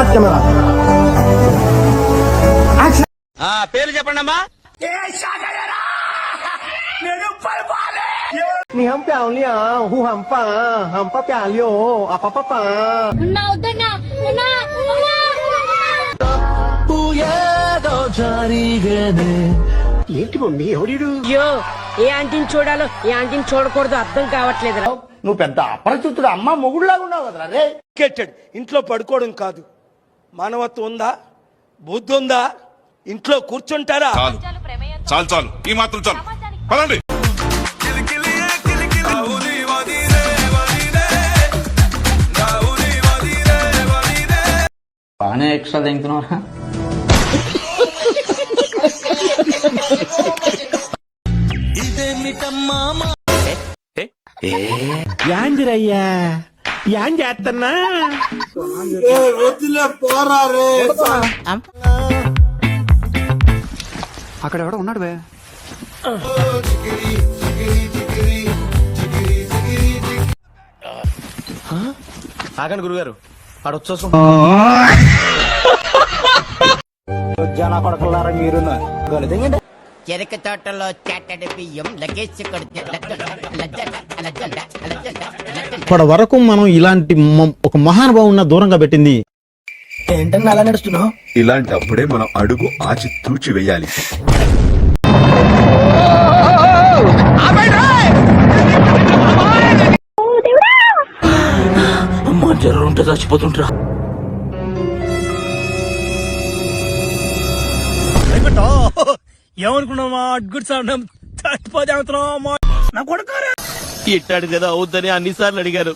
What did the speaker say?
Start camera పేరు చెప్పండి అమ్మా. నీ హం ప్యావ్ లియా హూ హం పా ప్యావ్ లియో అపా పా ఏంటి మమ్మీ ఎవడు అయ్యో ఏ ఆంటీని చూడాలో ఏ ఆంటీని చూడకూడదు అర్థం కావట్లేదు. నువ్వు పెద్ద అపరిచితుడు అమ్మ మొగుడులాగా ఉన్నావు కదరా రే. కెట్టాడు ఇంట్లో పడుకోవడం కాదు, మానవత్వం ఉందా, బుద్ధి ఉందా? ఇంట్లో కూర్చుంటారా? చాలు చాలు, ఈ మాత్రం చాలు, పదండి. బాగానే ఎక్స్ట్రా తింటున్నారా? యాందిరయ్యా యాన్ చేస్తున్నా అక్కడ ఎవడో ఉన్నాడు బే. ఆగండి గురుగారు ఆడొచ్చోసం జన పడకలారా మీరు చెరక తోటలో చాటడి బియ్యం లగేజ్ ఇప్పటి వరకు మనం ఇలాంటి ఒక మహానుభావున్న దూరంగా పెట్టింది ఏంటన్నా అలా నడుస్తున్నావు? ఇలాంటి అప్పుడే మనం అడుగు ఆచి తూచి వేయాలి. అమ్మా జ్వరం ఉంటే చచ్చిపోతుంటరా. ఏమనుకున్నావా గుడ్ సౌండ్ తట్టిపోతే నా కొడుకు ఇట్టాడు కదా అవుద్దని అన్నిసార్లు అడిగారు.